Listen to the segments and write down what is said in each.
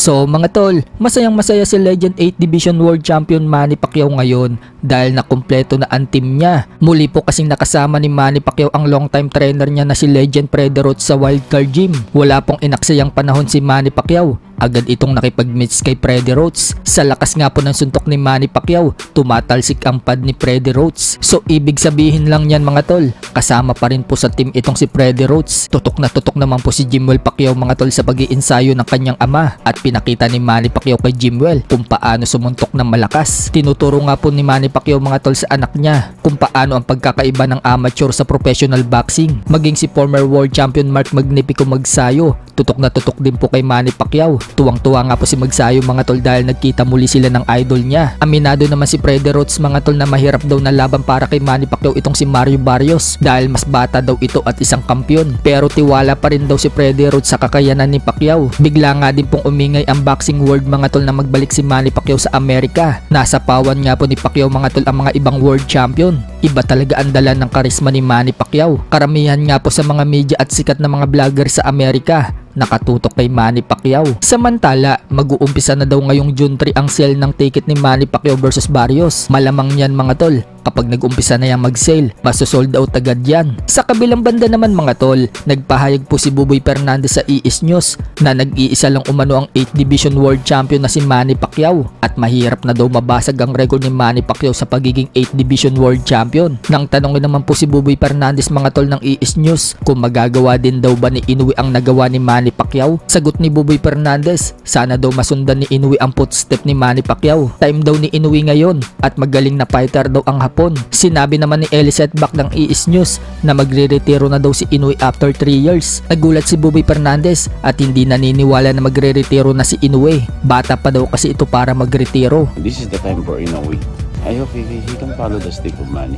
So mga tol, masayang masaya si Legend 8 Division World Champion Manny Pacquiao ngayon dahil nakumpleto na ang team niya. Muli po kasing nakasama ni Manny Pacquiao ang long-time trainer niya na si Legend Freddie Roach sa Wildcard Gym. Wala pong inaksayang panahon si Manny Pacquiao. Agad itong nakipag-meets kay Freddie Roach. Sa lakas nga po ng suntok ni Manny Pacquiao, tumatalsik ang pad ni Freddie Roach. So ibig sabihin lang yan mga tol, kasama pa rin po sa team itong si Freddie Roach. Tutok naman po si Jimwell Pacquiao mga tol sa pag-iinsayo ng kanyang ama at pinakita ni Manny Pacquiao kay Jimwell kung paano sumuntok ng malakas. Tinuturo nga po ni Manny Pacquiao mga tol sa anak niya kung paano ang pagkakaiba ng amateur sa professional boxing. Maging si former world champion Mark Magnifico Magsayo, tutok na tutok din po kay Manny Pacquiao. Tuwang-tuwa nga po si Magsayo mga tol dahil nagkita muli sila ng idol niya. Aminado naman si Freddie Roach mga tol na mahirap daw na laban para kay Manny Pacquiao itong si Mario Barrios dahil mas bata daw ito at isang kampiyon. Pero tiwala pa rin daw si Freddie Roach sa kakayanan ni Pacquiao. Bigla nga din pong umingay ang boxing world mga tol na magbalik si Manny Pacquiao sa Amerika. Nasa pawan nga po ni Pacquiao mga tol ang mga ibang world champion. Iba talaga ang dala ng karisma ni Manny Pacquiao. Karamihan nga po sa mga media at sikat na mga vlogger sa Amerika nakatutok kay Manny Pacquiao. Samantala, mag-uumpisa na daw ngayong June 3 ang sale ng ticket ni Manny Pacquiao versus Barrios. Malamang yan mga tol. Kapag nag-umpisa na yan mag-sale, masosold out agad yan. Sa kabilang banda naman mga tol, nagpahayag po si Buboy Fernandez sa ES News na nag-iisa lang umano ang 8 Division World Champion na si Manny Pacquiao at mahirap na daw mabasag ang record ni Manny Pacquiao sa pagiging 8 Division World Champion. Nang tanongin naman po si Buboy Fernandez mga tol ng ES News kung magagawa din daw ba ni Inoue ang nagawa ni Manny Pacquiao, sagot ni Buboy Fernandez, sana daw masundan ni Inoue ang footstep ni Manny Pacquiao. Time daw ni Inoue ngayon at magaling na fighter daw ang Hapon. Sinabi naman ni Eli Setback ng ES News na magre-retiro na daw si Inoue after 3 years. Nagulat si Buboy Fernandez at hindi naniniwala na magre-retiro na si Inoue. Bata pa daw kasi ito para magretiro. This is the time for Inoue. I hope he can follow the step of Manny.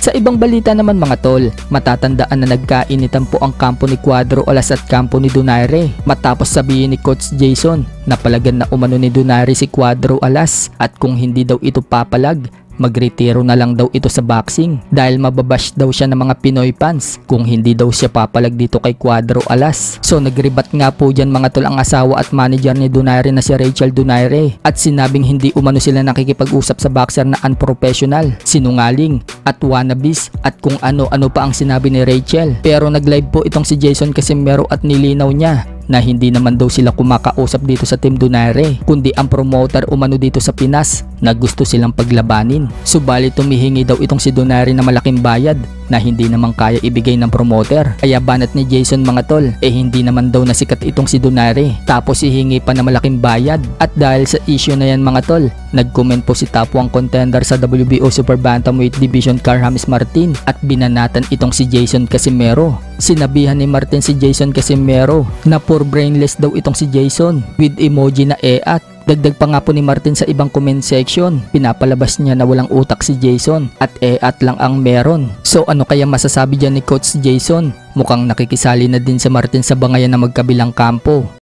Sa ibang balita naman mga tol, matatandaan na nagkainitan po ang kampo ni Cuadro Alas at kampo ni Donaire matapos sabihin ni Coach Jason na palagan na umano ni Donaire si Cuadro Alas at kung hindi daw ito papalag, magretiro na lang daw ito sa boxing dahil mababash daw siya ng mga Pinoy fans kung hindi daw siya papalag dito kay Cuadro Alas. So nagrebat nga po dyan mga tol ang asawa at manager ni Donaire na si Rachel Donaire at sinabing hindi umano sila nakikipag-usap sa boxer na unprofessional, sinungaling at wannabes at kung ano-ano pa ang sinabi ni Rachel. Pero nag-live po itong si Jason Casimero at nilinaw niya na hindi naman daw sila kumakausap dito sa Team Donaire kundi ang promoter umano dito sa Pinas na gusto silang paglabanin. Subalit tumihingi daw itong si Donaire na malaking bayad na hindi naman kaya ibigay ng promoter. Kaya banat ni Jason mga tol, hindi naman daw nasikat itong si Donaire tapos hihingi pa na malaking bayad. At dahil sa issue na yan mga tol, nag-comment po si top 1 contender sa WBO Super Bantamweight Division Carl James Martin at binanatan itong si Jason Casimero. Sinabihan ni Martin si Jason Casimero na poor brainless daw itong si Jason with emoji na at. Dagdag pa nga po ni Martin sa ibang comment section, pinapalabas niya na walang utak si Jason at lang ang meron. So ano kaya masasabi dyan ni Coach Jason? Mukhang nakikisali na din si Martin sa bangayan na magkabilang kampo.